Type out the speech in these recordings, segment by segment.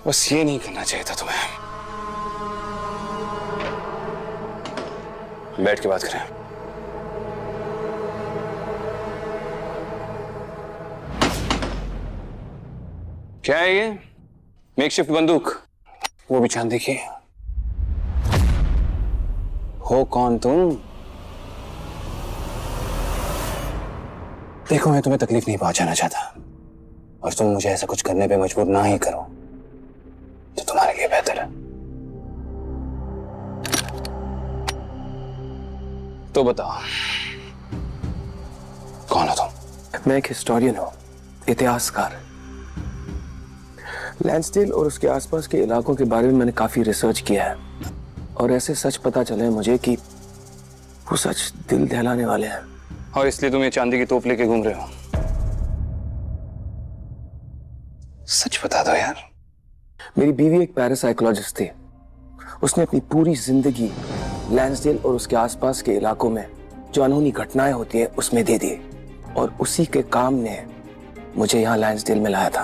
बस ये नहीं करना चाहिए था तुम्हें। बैठ के बात करें। क्या है ये? मेकशिफ्ट बंदूक, वो भी चांदी की। हो कौन तुम? देखो, मैं तुम्हें तकलीफ नहीं पहुंचाना चाहता, और तुम मुझे ऐसा कुछ करने पे मजबूर ना ही करो तो तुम्हारे लिए बेहतर है। तो बताओ, कौन हो तुम? मैं एक हिस्टोरियन हूं, इतिहासकार। लैंसडेल और उसके आसपास के इलाकों के बारे में मैंने काफी रिसर्च किया है, और ऐसे सच पता चले हैं मुझे कि वो सच दिल दहलाने वाले हैं। और इसलिए तुम ये चांदी की तोप लेके घूम रहे हो? सच बता दो यार। मेरी बीवी एक पैरासाइकोलॉजिस्ट थी। उसने अपनी पूरी जिंदगी लैंसडेल और उसके आसपास के इलाकों में जो अनहोनी घटनाएं होती हैं उसमें दे दी, और उसी के काम ने मुझे यहाँ लैंसडेल में लाया था।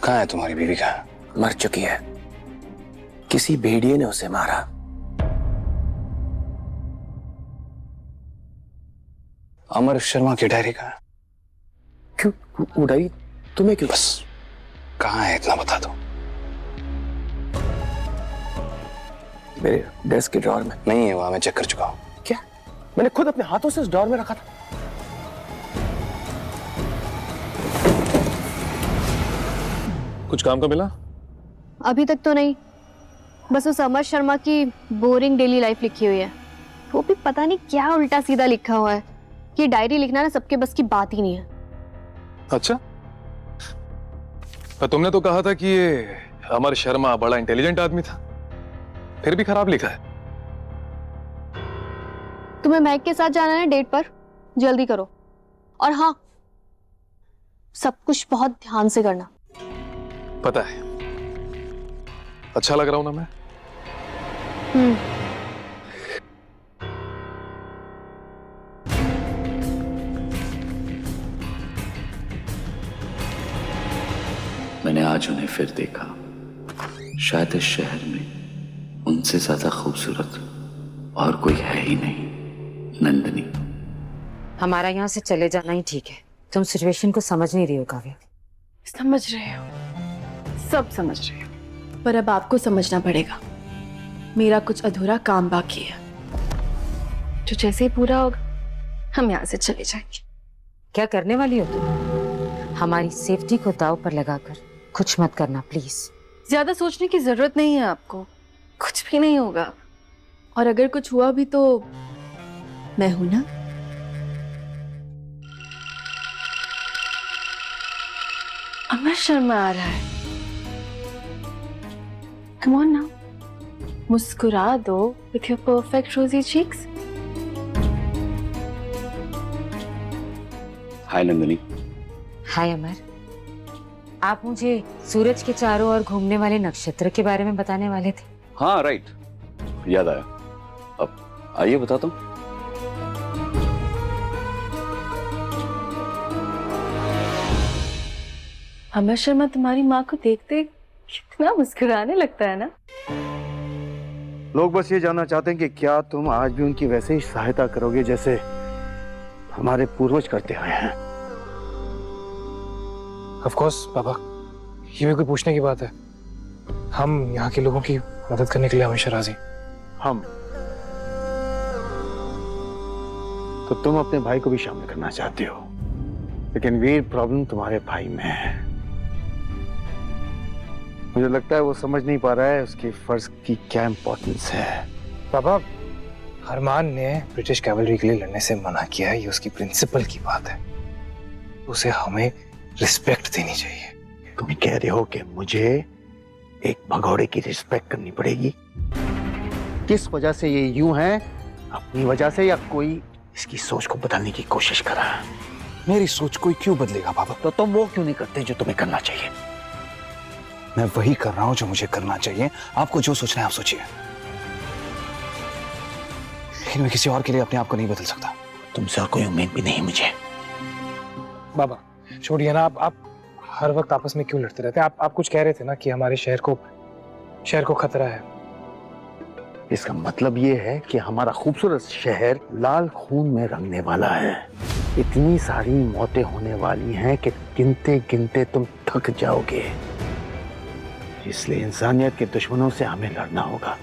कहाँ है तुम्हारी बीवी? कहाँ? मर चुकी है, किसी भेड़िए ने उसे मारा। अमर शर्मा की डायरी कहाँ है? क्यों वो डायरी तुम्हें क्यों? बस कहाँ है इतना बता दो। मेरे डेस्क के ड्रॉअर में। नहीं है वहां, मैं चेक कर चुका हूँ। क्या? मैंने खुद अपने हाथों से उस ड्रॉअर में रखा था। कुछ काम का मिला? अभी तक तो नहीं, बस उस अमर शर्मा की बोरिंग डेली लाइफ लिखी हुई है। वो भी पता नहीं क्या उल्टा सीधा लिखा हुआ है। ये डायरी लिखना ना सबके बस की बात ही नहीं है। अच्छा, पर तुमने तो कहा था कि ये अमर शर्मा बड़ा इंटेलिजेंट आदमी था, फिर भी खराब लिखा है। तुम्हें महक के साथ जाना है डेट पर, जल्दी करो। और हाँ, सब कुछ बहुत ध्यान से करना। पता है, अच्छा लग रहा हूं ना मैं? मैंने आज उन्हें फिर देखा। शायद इस शहर में उनसे ज्यादा खूबसूरत और कोई है ही नहीं। नंदिनी, हमारा यहाँ से चले जाना ही ठीक है। तुम सिचुएशन को समझ नहीं रही हो काव्या। समझ रहे हो, सब समझ रहे हो, पर अब आपको समझना पड़ेगा। मेरा कुछ अधूरा काम बाकी है, जो जैसे ही पूरा होगा हम यहाँ से चले जाएंगे। क्या करने वाली हो तुम? हमारी सेफ्टी को दांव पर लगाकर कुछ मत करना प्लीज। ज्यादा सोचने की जरूरत नहीं है आपको, कुछ भी नहीं होगा। और अगर कुछ हुआ भी तो मैं हूं ना। अमर शर्मा आ रहा है। Come on now, मुस्कुरा दो with your perfect rosy cheeks. हाय नंदिनी। हाय अमर, आप मुझे सूरज के चारों ओर घूमने वाले नक्षत्र के बारे में बताने वाले थे। हाँ राइट, याद आया। अब आइए बताता हूँ। अमर शर्मा तुम्हारी माँ को देखते कितना मुस्कुराने लगता है ना। लोग बस ये जानना चाहते हैं कि क्या तुम आज भी उनकी वैसे ही सहायता करोगे जैसे हमारे पूर्वज करते आए हैं। ऑफ कोर्स पापा, ये भी कोई पूछने की बात है? हम यहाँ के लोगों की मदद करने के लिए हमेशा राजी। हम तो तुम अपने भाई को भी शामिल करना चाहते हो, लेकिन वीर प्रॉब्लम तुम्हारे भाई में है। मुझे लगता है वो समझ नहीं पा रहा है उसके फर्ज की क्या इंपॉर्टेंस है। पापा, हरमान ने ब्रिटिश कैवलरी के लिए लड़ने से मना किया है, ये उसकी प्रिंसिपल की बात है। उसे हमें रिस्पेक्ट देनी चाहिए। तुम कह रहे हो कि मुझे एक भगौड़े की रिस्पेक्ट करनी पड़ेगी? किस वजह से ये यूं है? अपनी वजह से, या कोई इसकी सोच को बदलने की कोशिश कर रहा है? मेरी सोच कोई क्यों बदलेगा पापा? तो तुम वो क्यों नहीं करते जो तुम्हें करना चाहिए? मैं वही कर रहा हूं जो मुझे करना चाहिए। आपको जो सोचना है आप सोचिए, लेकिन मैं किसी और के लिए अपने आप को नहीं बदल सकता। तुमसे और कोई उम्मीद भी नहीं मुझे। बाबा छोड़िए ना, आप हर वक्त आपस में क्यों लड़ते रहते हैं? आप कुछ कह रहे थे ना कि हमारे शहर को खतरा है। इसका मतलब ये है कि हमारा खूबसूरत शहर लाल खून में रंगने वाला है। इतनी सारी मौतें होने वाली हैं कि गिनते गिनते तुम थक जाओगे। इसलिए इंसानियत के दुश्मनों से हमें लड़ना होगा।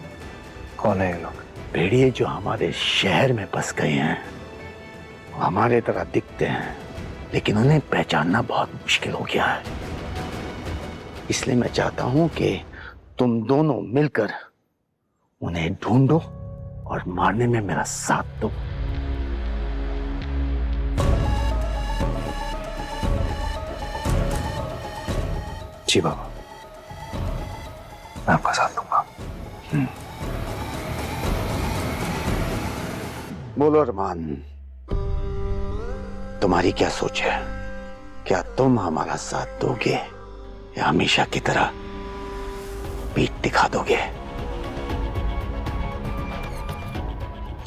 कौन है ये लोग? भेड़िए जो हमारे शहर में बस गए हैं, वो हमारे तरह दिखते हैं, लेकिन उन्हें पहचानना बहुत मुश्किल हो गया है। इसलिए मैं चाहता हूं कि तुम दोनों मिलकर उन्हें ढूंढो और मारने में मेरा साथ दो। जी बाबा, मैं आपका साथ दूंगा। बोलो अरमान, तुम्हारी क्या सोच है? क्या तुम हमारा साथ दोगे या हमेशा की तरह पीठ दिखा दोगे?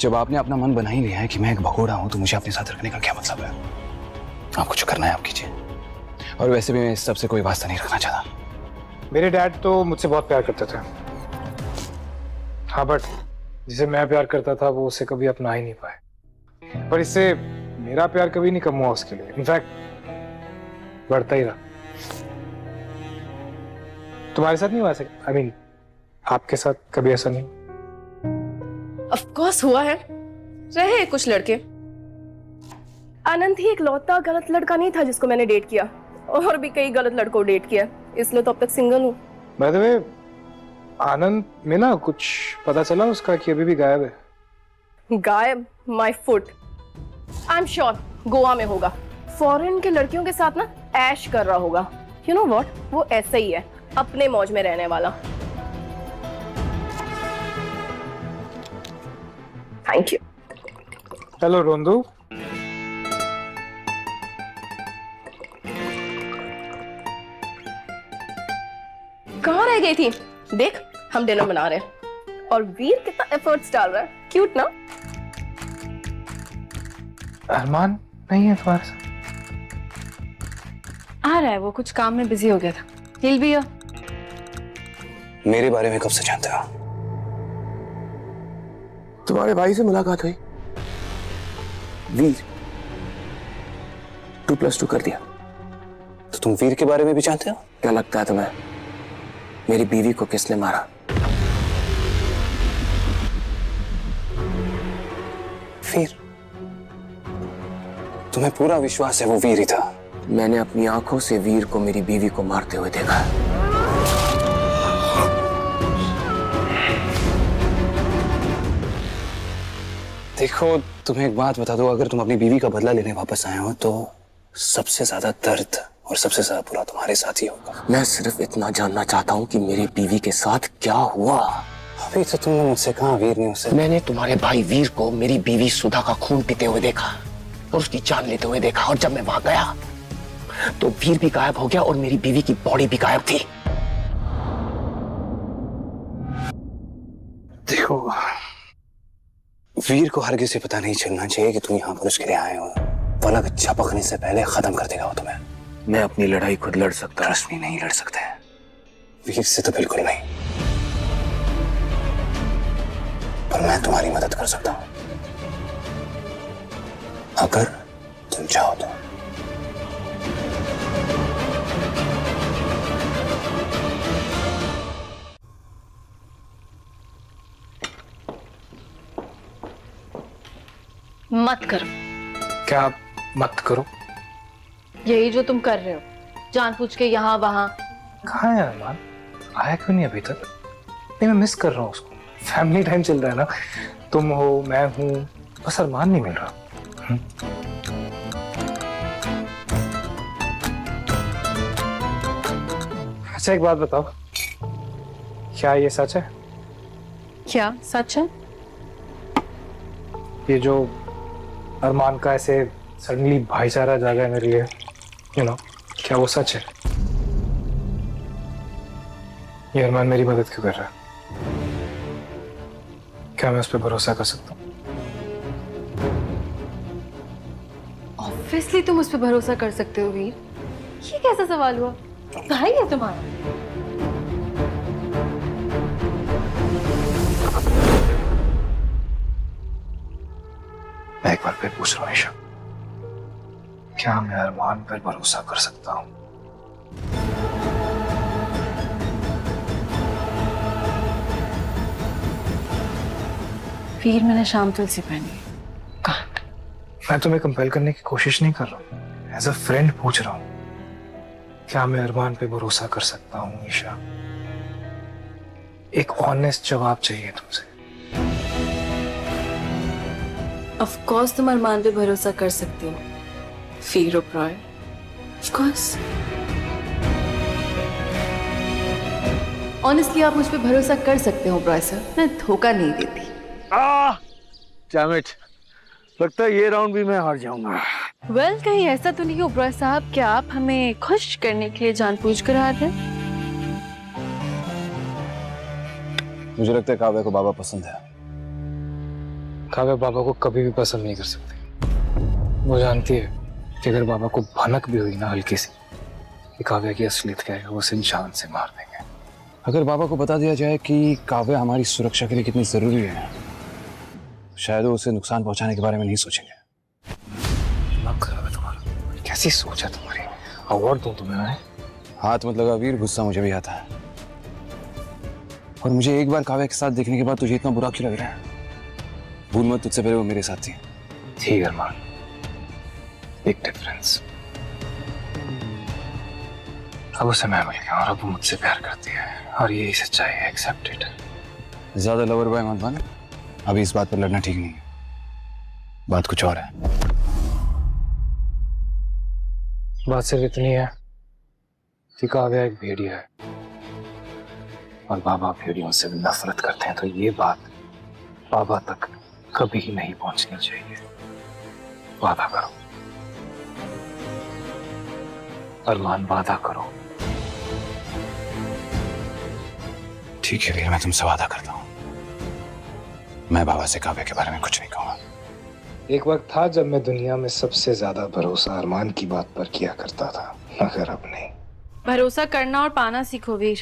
जब आपने अपना मन बना ही लिया है कि मैं एक भगोड़ा हूं, तो मुझे अपने साथ रखने का क्या मतलब है? आपको जो करना है आप कीजिए। और वैसे भी मैं इस सबसे कोई वास्ता नहीं रखना चाहता। मेरे डैड तो मुझसे बहुत प्यार करते थे। हाँ, बट जिसे मैं प्यार करता था वो उसे कभी अपना ही नहीं पाए। पर इससे मेरा प्यार कभी नहीं कम हुआ उसके लिए, इनफैक्ट बढ़ता ही रहा। तुम्हारे साथ नहीं हुआ ऐसा? I mean, आपके साथ कभी ऐसा नहीं? ऑफ कोर्स हुआ है, रहे कुछ लड़के। आनंद ही एक लौता गलत लड़का नहीं था जिसको मैंने डेट किया, और भी कई गलत लड़कों को डेट किया, इसलिए तो अब तक सिंगल हूँ। बाय द वे, आनंद में ना कुछ पता चला उसका कि अभी भी गायब है। गायब? My foot. I am sure Goa में होगा, फॉरेन के लड़कियों के साथ ना ऐश कर रहा होगा। यू नो व्हाट, वो ऐसा ही है, अपने मौज में रहने वाला। Thank you. हेलो रोंदू। कहाँ रह गई थी? देख, हम डिनर बना रहे हैं और वीर कितना एफर्ट्स डाल रहा है। क्यूट ना? अरमान नहीं है तुम्हारे साथ? आ रहा है, वो कुछ काम में बिजी हो गया था। हिल भी हो। मेरे बारे में कब से जानते हो? तुम्हारे भाई से मुलाकात हुई, वीर 2+2 कर दिया। तो तुम वीर के बारे में भी जानते हो? क्या लगता है तुम्हें मेरी बीवी को किसने मारा? वीर? तुम्हें पूरा विश्वास है वो वीर ही था? मैंने अपनी आंखों से वीर को मेरी बीवी को मारते हुए देखा है। देखो, तुम्हें एक बात बता दो, अगर तुम अपनी बीवी का बदला लेने वापस आए हो तो सबसे ज्यादा दर्द और सबसे ज्यादा बुरा तुम्हारे साथ ही होगा। मैं सिर्फ इतना जानना चाहता हूँ कि मेरी बीवी के साथ क्या हुआ। अभी तो तुमने मुझसे कहा वीर ने उसे। मैंने तुम्हारे भाई वीर को मेरी बीवी सुधा का खून पीते हुए देखा और उसकी जान लेते हुए देखा, और जब मैं वहां गया तो वीर भी गायब हो गया और मेरी बीवी की बॉडी भी गायब थी। देखो, वीर को हरगिज़ ये पता नहीं चलना चाहिए कि तुम यहाँ पर उसके लिए आए हो। पलक झपकने से पहले खत्म कर देगा वो तुम्हें। मैं अपनी लड़ाई खुद लड़ सकता हूँ। रश्मि नहीं लड़ सकते, वीर से तो बिल्कुल नहीं, पर मैं तुम्हारी मदद कर सकता हूँ अगर तुम चाहो तो। मत करो। क्या आप मत करो? यही जो तुम कर रहे हो, जानबूझ के यहाँ वहां। कहाँ है अरमान? आया क्यों नहीं अभी तक? नहीं, मैं मिस कर रहा हूँ उसको। फैमिली टाइम चल रहा है ना, तुम हो, मैं हूँ, बस अरमान नहीं मिल रहा। अच्छा, एक बात बताओ, क्या ये सच है? क्या सच है? ये जो अरमान का ऐसे सडनली भाईचारा जागा है मेरे लिए, क्या वो सच है? ये अरमान मेरी मदद क्यों कर रहा है? क्या मैं उस पर भरोसा कर सकता हूँ? ऑब्वियसली तुम उस पर भरोसा कर सकते हो वीर। ये कैसा सवाल हुआ? भाई है तुम्हारा? मैं एक बार फिर पूछ रहा हूँ ईशा, क्या मैं अरमान पर भरोसा कर सकता हूँ? वीर, मैंने शाम तुलसी पहनी है। मैं तुम्हें कंपेल करने की कोशिश नहीं कर रहा हूँ, एज अ फ्रेंड पूछ रहा हूँ, क्या मैं अरमान पे भरोसा कर सकता हूँ ईशा? एक ऑनेस्ट जवाब चाहिए तुमसे। ऑफ कोर्स तुम अरमान पे भरोसा कर सकते हो, Veer Oberoi. Of course. Honestly आप मुझ पे भरोसा कर सकते हो ओबरॉय सर, मैं धोखा नहीं देती। डैम इट, लगता है ये राउंड भी मैं हार जाऊंगा। वेल, कहीं ऐसा तो नहीं ओबरॉय साहब कि आप हमें खुश करने के लिए जानबूझकर आ रहे हैं? मुझे लगता है काव्या को बाबा पसंद है। काव्या बाबा को कभी भी पसंद नहीं कर सकती। वो जानती है कि अगर बाबा को भनक भी हुई ना हल्की सी कि काव्या की असलियत क्या है, वो उसे जान से मार देंगे। अगर बाबा को बता दिया जाए कि काव्या हमारी सुरक्षा के लिए कितनी जरूरी है, शायद वो उसे नुकसान पहुंचाने के बारे में नहीं सोचेंगे। दिमाग खराब है तुम्हारा, कैसी सोच है तुम्हारी? अवार्ड दूं तुम्हें मैं? हाथ मत लगा वीर, गुस्सा मुझे भी आता है। और मुझे एक बार काव्या के साथ देखने के बाद तुझे इतना बुरा क्यों लग रहा है? भूल मत, तुझसे पहले वो मेरे साथ थी। ठीक अरमान, एक डिफरेंस। अब उसे मैं मिल गया और अब वो मुझसे प्यार करती है और यही सच्चाई है, एक्सेप्ट इट। ज्यादा लवर बॉय मत बन, अभी इस बात पर लड़ना ठीक नहीं है। बात कुछ और है। बात सिर्फ इतनी है कि काव्या एक भेड़िया है और बाबा भेड़ियों से नफरत करते हैं, तो ये बात बाबा तक कभी नहीं पहुंचनी चाहिए। वादा करो अरमान, वादा करो। ठीक है वीर, मैं तुमसे वादा करता हूँ, मैं बाबा से काव्या के बारे में कुछ नहीं कहूँगा। एक वक्त था जब मैं दुनिया में सबसे ज्यादा भरोसा अरमान की बात पर किया करता था, मगर अब नहीं। भरोसा करना और पाना सीखो वीर।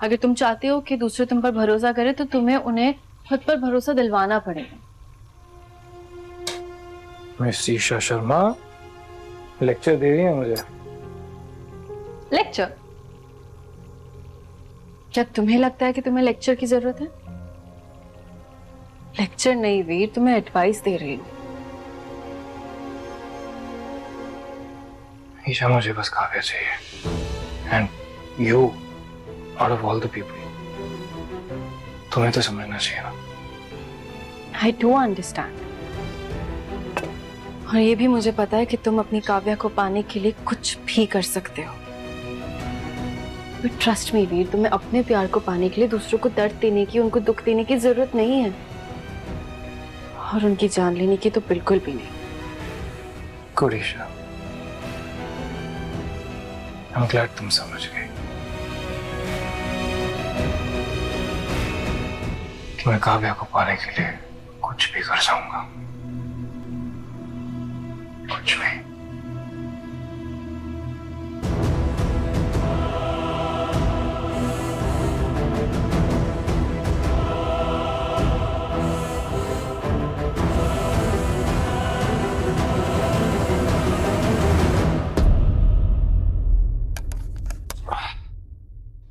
अगर तुम चाहते हो कि दूसरे तुम पर भरोसा करें तो तुम्हें उन्हें खुद पर भरोसा दिलवाना पड़ेगा। मिस ईशा शर्मा लेक्चर दे रही है मुझे। लेक्चर? क्या तुम्हें लगता है कि तुम्हें लेक्चर की जरूरत है? लेक्चर नहीं वीर, तुम्हें एडवाइस दे रही हूँ। ईशा, मुझे बस काव्या चाहिए, and you out of all the people, तुम्हें तो समझना चाहिए ना। आई डू अंडरस्टैंड, और ये भी मुझे पता है कि तुम अपनी काव्या को पाने के लिए कुछ भी कर सकते हो। बट ट्रस्ट मी वीर, तुम्हें अपने प्यार को पाने के लिए दूसरों को दर्द देने की, उनको दुख देने की जरूरत नहीं है, और उनकी जान लेने की तो बिल्कुल भी नहीं। गुड ईशा, I'm glad तुम समझ गई कि मैं काव्या को पाने के लिए कुछ भी कर जाऊंगा, कुछ भी।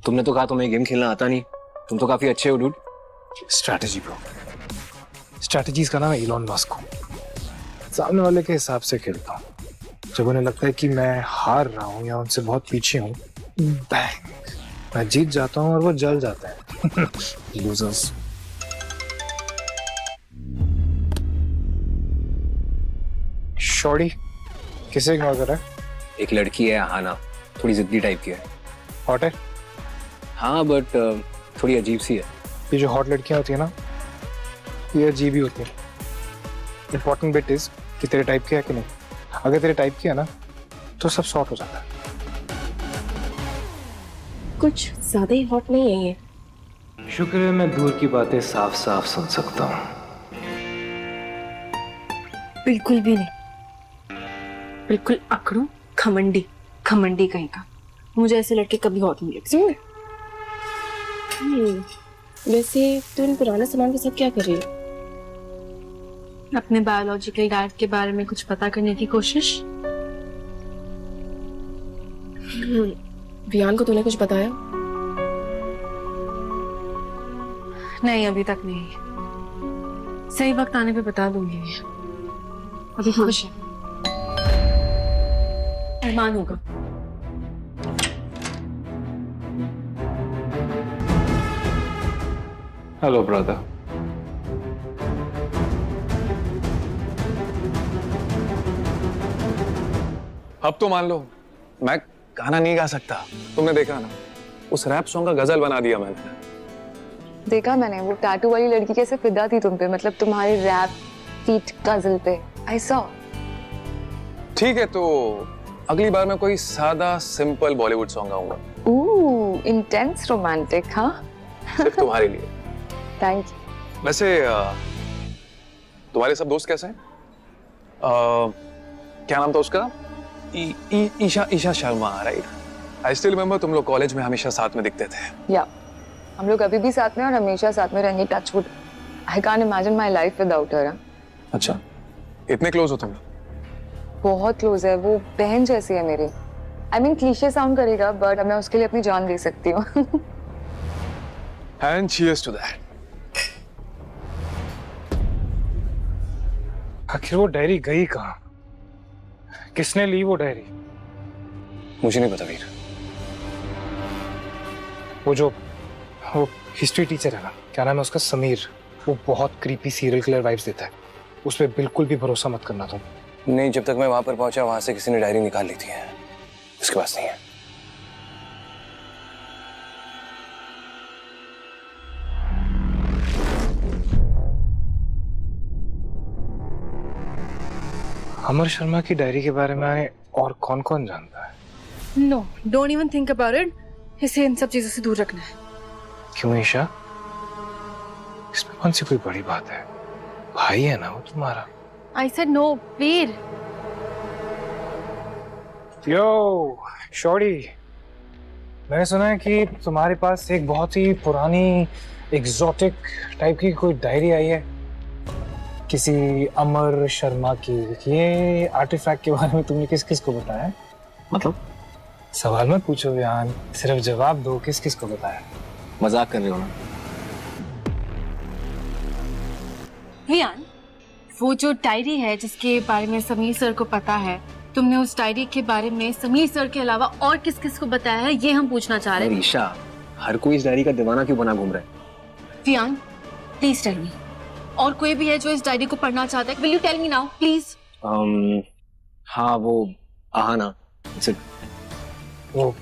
तुमने तो कहा तुम्हें गेम खेलना आता नहीं, तुम तो काफी अच्छे हो डूड। स्ट्रैटेजी ब्रो, स्ट्रैटेजीज का नाम है इलॉन मस्क। सामने वाले के हिसाब से खेलता हूँ। जब उन्हें लगता है कि मैं हार रहा हूँ या उनसे बहुत पीछे हूँ, बैंग, मैं जीत जाता हूँ और वो जल जाता है। लूजर्स। शॉर्टी किसे इग्नोर कर रहा है? एक लड़की है हाना, थोड़ी जिद्दी टाइप की है। हॉट है? हाँ बट थोड़ी अजीब सी है। ये जो हॉट लड़कियां होती है ना, ये अजीब ही होती है। इंपॉर्टेंट बिट इज कि तेरे टाइप की है कि नहीं। अगर तेरे टाइप की है ना तो सब सॉर्ट हो जाता है। कुछ ज्यादा ही हॉट नहीं है ये। शुक्र है मैं दूर की बातें साफ साफ सुन सकता हूँ। बिल्कुल भी नहीं, बिल्कुल अकड़ू, घमंडी, घमंडी कहीं का। मुझे ऐसे लड़के कभी और नहीं लगते। वैसे तू इन पुराने सामान के साथ क्या कर रही है? अपने बायोलॉजिकल डैड के बारे में कुछ पता करने की कोशिश। वियान को तूने कुछ बताया? नहीं, अभी तक नहीं। सही वक्त आने पे बता दूंगी। अभी खुश है। अरमान होगा। Hello brother. अब तो मान लो मैं गाना नहीं गा सकता। तुमने देखा ना, उस रैप सॉन्ग का गजल बना दिया मैंने। देखा मैंने, वो टैटू वाली लड़की कैसे फिदा थी तुम पे, मतलब तुम्हारे रैप फीट गजल पे। I saw. ठीक है, तो अगली बार मैं कोई सादा सिंपल बॉलीवुड सॉन्ग गाऊंगा। ओह, इंटेंस रोमांटिक। हाँ, सिर्फ तुम्हारे लिए। Thank you. वैसे तुम्हारे सब दोस्त कैसे हैं? क्या नाम था उसका? Isha Sharma, right? I still remember तुम लोग कॉलेज में हमेशा साथ में दिखते थे। या हम लोग अभी भी साथ में और हमेशा साथ में रहेंगे। Touch wood. I can't imagine my life without her. अच्छा, इतने क्लोज हो तुम? बहुत क्लोज है, वो बहन जैसी है मेरी। आई मीन क्लीशे साउंड करेगा, बट मैं उसके लिए अपनी जान दे सकती हूँ। And cheers to that. आखिर वो डायरी गई कहाँ? किसने ली वो डायरी? मुझे नहीं पता वीर। वो हिस्ट्री टीचर है ना, क्या नाम है उसका, समीर, वो बहुत क्रीपी सीरियल किलर वाइब्स देता है। उस पर बिल्कुल भी भरोसा मत करना तुम। नहीं, जब तक मैं वहां पर पहुंचा वहां से किसी ने डायरी निकाल ली थी। उसके पास नहीं है। अमर शर्मा की डायरी के बारे में और कौन कौन जानता है? No, don't even think about it. इसे इन सब चीजों से दूर रखना है। क्यों ईशा? इसमें कौन सी कोई बड़ी बात है? भाई है ना वो तुम्हारा। I said no, Veer. Yo shorty, मैंने सुना है कि तुम्हारे पास एक बहुत ही पुरानी एग्जॉटिक टाइप की कोई डायरी आई है किसी अमर शर्मा की। ये आर्टिफैक्ट के बारे में तुमने किस किस को बताया? मतलब सवाल मत पूछो विहान, सिर्फ जवाब दो। किस किस को बताया? मजाक कर रहे हो ना? वियान, वो जो डायरी है जिसके बारे में समीर सर को पता है, तुमने उस डायरी के बारे में समीर सर के अलावा और किस किस को बताया है, ये हम पूछना चाह रहे हैं। ईशा, हर कोई इस डायरी का दीवाना क्यों बना घूम रहा है? वियान, प्लीज टेल मी, और कोई भी है जो इस डायरी को पढ़ना चाहता है? Will you tell me now please? हाँ, वो आहाना। वो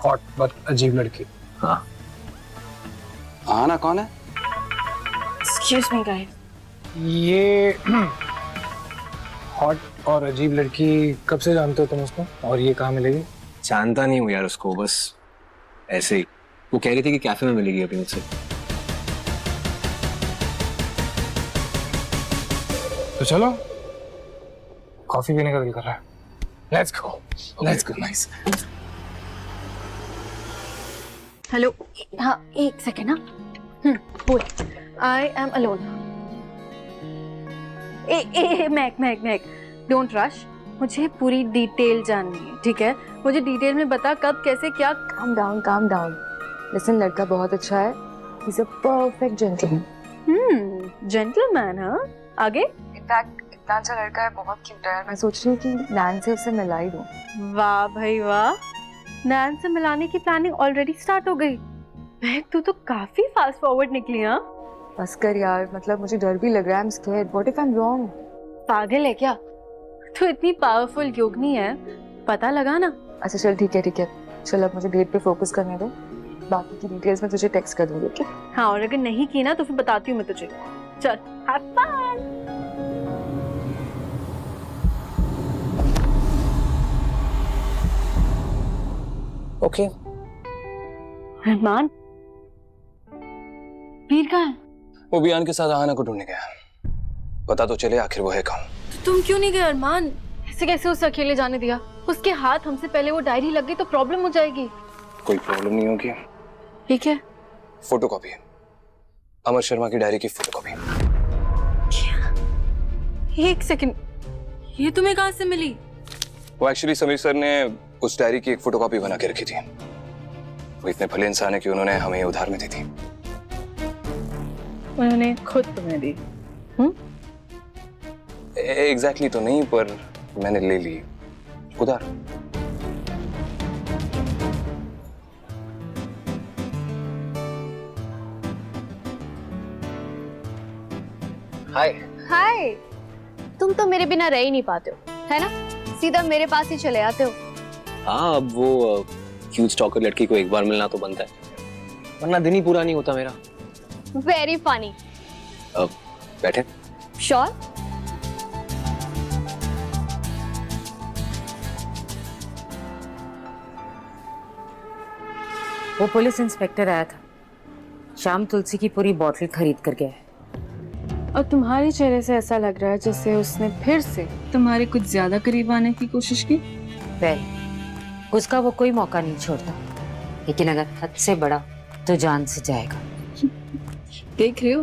हॉट बट अजीब लड़की। हाँ। आना कौन है? Excuse me guys. ये हॉट और अजीब लड़की कब से जानते हो तुम उसको, और ये कहाँ मिलेगी? जानता नहीं हूँ यार उसको, बस ऐसे ही। वो कह रही थी कि कैफे में मिलेगी अभी मुझसे। तो चलो, कॉफी पीने का दिल कर रहा है। Let's go, let's go. Nice. Hello, हाँ एक सेकेंड। ना बोल। I am alone. Mac don't rush, मुझे पूरी डिटेल जाननी है, ठीक है? मुझे डिटेल में बता कब कैसे क्या। Calm down. लिसन, लड़का बहुत अच्छा है। He is a perfect gentleman. Gentleman? हाँ, आगे? इनफैक्ट इतना अच्छा लड़का है, बहुत क्यूट है। मैं सोच रही हूँ कि नैन से उसे मिला ही दूँ। वाह भाई वाह, नैन से मिलाने की प्लानिंग ऑलरेडी स्टार्ट हो गई। महक, तू तो काफी फास्ट फॉरवर्ड निकली। हाँ, बस कर यार, मतलब मुझे डर भी लग रहा है। I am scared. What if I am wrong? पागल है क्या? तू इतनी पावरफुल योगिनी है, पता लगा ना। अच्छा चल, ठीक है। चल अब मुझे डेट पे फोकस करने दो, बाकी की डिटेल्स मैं तुझे टेक्स्ट कर दूंगी। ओके? हाँ, और अगर नहीं की ना तो फिर बताती हूँ मैं तुझे। चल, हैव फन। ओके। रहमान, वीर कहाँ है? वो बियान के साथ आहाना को ढूंढने गया। पता तो चले आखिर वो है कौन। तो तुम क्यों नहीं गए अरमान? ऐसे कैसे उसे अकेले जाने दिया? उसके हाथ हमसे पहले वो डायरी लग गई तो प्रॉब्लम हो जाएगी। कोई प्रॉब्लम नहीं होगी। ठीक है। फोटोकॉपी, अमर शर्मा की डायरी की फोटोकॉपी। एक सेकंड, ये तुम्हें कहाँ से मिली? वो एक्चुअली समीर सर ने उस डायरी की एक फोटोकॉपी बना के रखी थी। वो इतने भले इंसान है कि उन्होंने हमें उधार में दी थी। उन्होंने खुद तुम्हें दी? एग्जैक्टली तो नहीं, पर मैंने ले ली उधार। हाय। हाय, तुम तो मेरे बिना रह ही नहीं पाते हो, है ना? सीधा मेरे पास ही चले आते हो। हाँ, अब वो क्यूट स्टॉकर लड़की को एक बार मिलना तो बनता है, वरना दिन ही पूरा नहीं होता मेरा। Very funny. अब बैठे। श्योर। वो पुलिस इंस्पेक्टर आया था, शाम तुलसी की पूरी बोतल खरीद कर गया है। और तुम्हारे चेहरे से ऐसा लग रहा है जैसे उसने फिर से तुम्हारे कुछ ज्यादा करीब आने की कोशिश की। वेल, उसका वो कोई मौका नहीं छोड़ता, लेकिन अगर हद से बड़ा तो जान से जाएगा। देख रहे हो,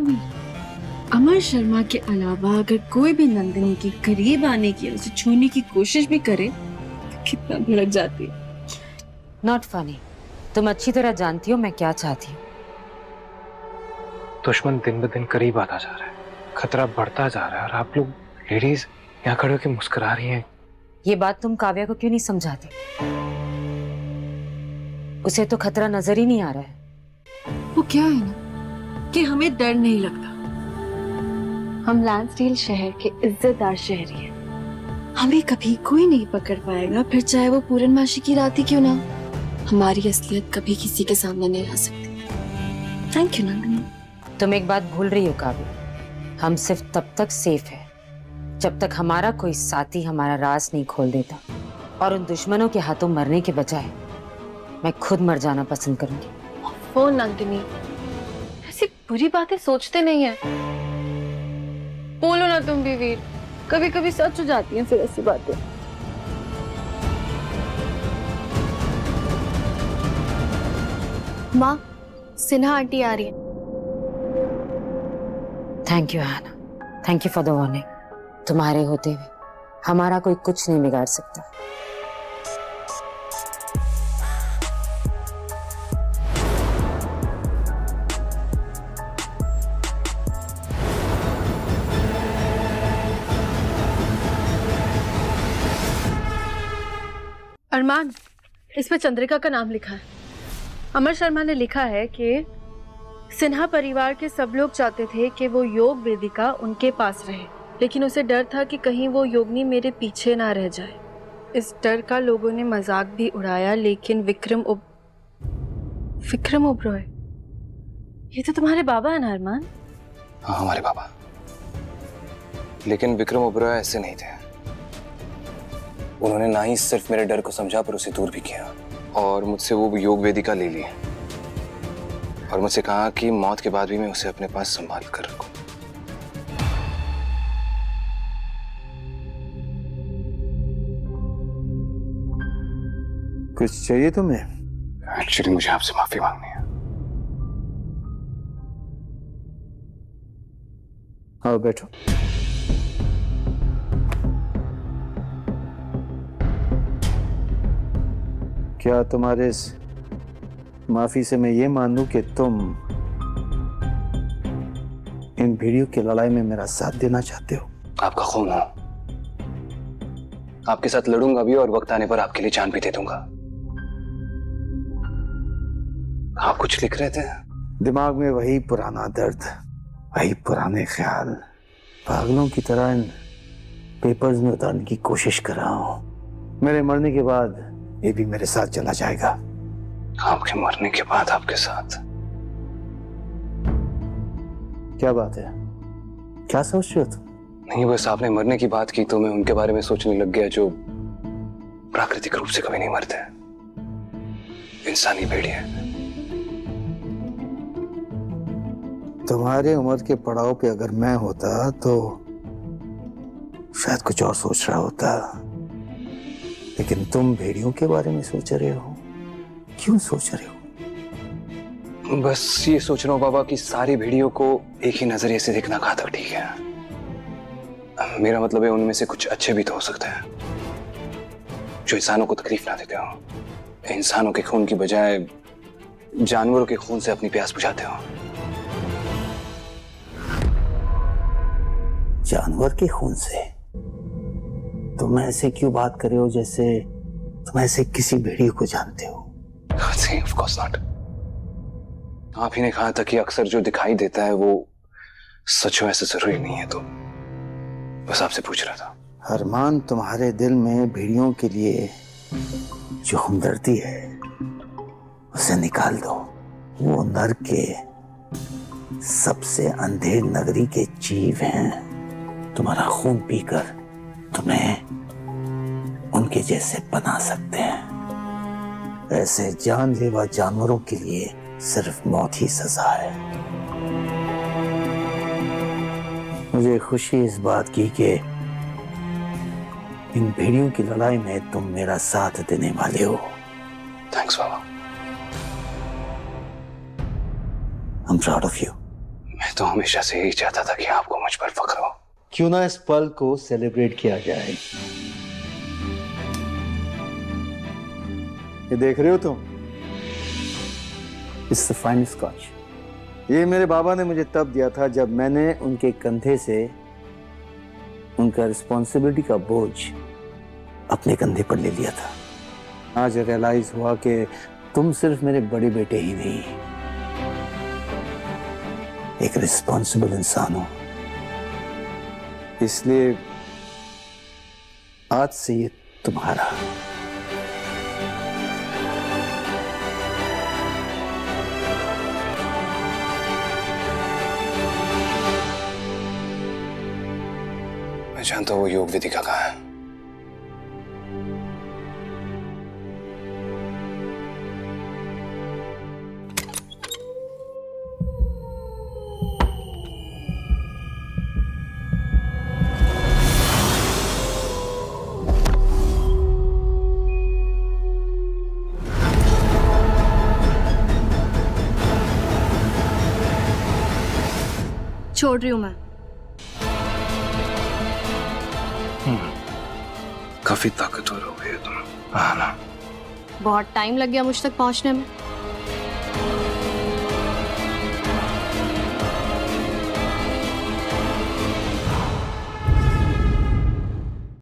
अमर शर्मा के अलावा अगर कोई भी नंदिनी के करीब आने की, उसे छूने की कोशिश भी करे तो कितना भड़क जाती है। Not funny. तुम अच्छी तरह जानती हो मैं क्या चाहती हूँ। दुश्मन दिन ब दिन करीब आता जा रहा है, खतरा बढ़ता जा रहा है, और आप लोग लेडीज यहाँ खड़े होकर मुस्कुरा रही हैं। ये बात तुम काव्या को क्यों नहीं समझाते? उसे तो खतरा नजर ही नहीं आ रहा है। वो क्या है ना कि हमें डर नहीं लगता। हम लैंसडेल शहर के इज्जतदार शहरी हैं। हमें कभी कोई नहीं पकड़ पाएगा, फिर चाहे वो पूरनमाशी की रात ही क्यों ना। हमारी असलियत कभी किसी के सामने नहीं आ सकती। Thank you Nandini. तुम एक बात भूल रही हो काव्या, हम सिर्फ तब तक सेफ है जब तक हमारा कोई साथी हमारा राज नहीं खोल देता। और उन दुश्मनों के हाथों मरने के बजाय मैं खुद मर जाना पसंद करूंगी। ओ नंदिनी, ऐसी बुरी बातें सोचते नहीं है। बोलो ना तुम भी वीर, कभी कभी सच हो जाती हैं फिर ऐसी बातें। माँ, सिन्हा आंटी आ रही है। थैंक यू आना, thank you for the warning. तुम्हारे होते हुए हमारा कोई कुछ नहीं बिगाड़ सकता। अरमान, इसमें चंद्रिका का नाम लिखा है। अमर शर्मा ने लिखा है कि सिन्हा परिवार के सब लोग चाहते थे कि वो योग वेदिका उनके पास रहे, लेकिन उसे डर था कि कहीं वो योगिनी मेरे पीछे ना रह जाए। इस डर का लोगों ने मजाक भी उड़ाया, लेकिन विक्रम ओबरॉय, ये तो तुम्हारे बाबा है ना अरमान? हाँ, हमारे बाबा। लेकिन विक्रम ओबरॉय ऐसे नहीं थे। उन्होंने ना ही सिर्फ मेरे डर को समझा, पर उसे दूर भी किया और मुझसे वो योग वेदिका ले ली और मुझसे कहा कि मौत के बाद भी मैं उसे अपने पास संभाल कर रखूं। कुछ चाहिए तुम्हें? एक्चुअली मुझे आपसे माफी मांगनी है। आओ बैठो। क्या तुम्हारे इस माफी से मैं ये मान लूं कि तुम इन भीड़ियों की लड़ाई में मेरा साथ देना चाहते हो? आपका खून हो, आपके साथ लड़ूंगा भी और वक्त आने पर आपके लिए जान भी दे दूंगा। आप कुछ लिख रहे थे? दिमाग में वही पुराना दर्द, वही पुराने ख्याल, पागलों की तरह इन पेपर्स में उतारने की कोशिश कर रहा हूं। मेरे मरने के बाद ये भी मेरे साथ चला जाएगा। आपके मरने के बाद आपके साथ? क्या बात है, क्या सोच रहे हो तुम? नहीं, बस आपने मरने की बात की तो मैं उनके बारे में सोचने लग गया जो प्राकृतिक रूप से कभी नहीं मरते, इंसानी भेड़िए। तुम्हारे उम्र के पड़ाव पे अगर मैं होता तो शायद कुछ और सोच रहा होता, लेकिन तुम भेड़ियों के बारे में सोच रहे हो, क्यों सोच रहे हो? बस ये सोच रहा हूँ बाबा कि सारी भेड़ियों को एक ही नजरिए से देखना घातक ठीक है। मेरा मतलब है उनमें से कुछ अच्छे भी तो हो सकते हैं जो इंसानों को तकलीफ ना देते हो, इंसानों के खून की बजाय जानवरों के खून से अपनी प्यास बुझाते हो। जानवर के खून से? तुम ऐसे क्यों बात कर रहे हो जैसे तुम ऐसे किसी भेड़िए को जानते हो? Of course not. आप ही ने कहा था कि अक्सर जो दिखाई देता है वो सच हो ऐसा जरूरी नहीं है, तो बस आपसे पूछ रहा था। अरमान, तुम्हारे दिल में भेड़ियों के लिए जो हमदर्दी है उसे निकाल दो। वो नर्क के सबसे अंधेर नगरी के जीव हैं। तुम्हारा खून पीकर तुम्हें उनके जैसे बना सकते हैं। ऐसे जानलेवा जानवरों के लिए सिर्फ मौत ही सजा है। मुझे खुशी इस बात की कि इन भेड़ियों की लड़ाई में तुम मेरा साथ देने वाले हो। Thanks Baba. I'm proud of you. मैं तो हमेशा से यही चाहता था कि आपको मुझ पर फख्र हो। क्यों ना इस पल को सेलिब्रेट किया जाए। ये देख रहे हो तुम? It's the fine scotch. ये मेरे बाबा ने मुझे तब दिया था जब मैंने उनके कंधे से उनका रिस्पॉन्सिबिलिटी का बोझ अपने कंधे पर ले लिया था। आज रियलाइज हुआ कि तुम सिर्फ मेरे बड़े बेटे ही नहीं, एक रिस्पॉन्सिबल इंसान हो। इसलिए आज से ये तुम्हारा। मैं जानता हूँ वो योग वेदिका कहाँ है। छोड़ रही हूँ मैं। काफी ताकतवर हो गई है तुम। हाँ ना। बहुत टाइम लग गया मुझ तक पहुंचने में।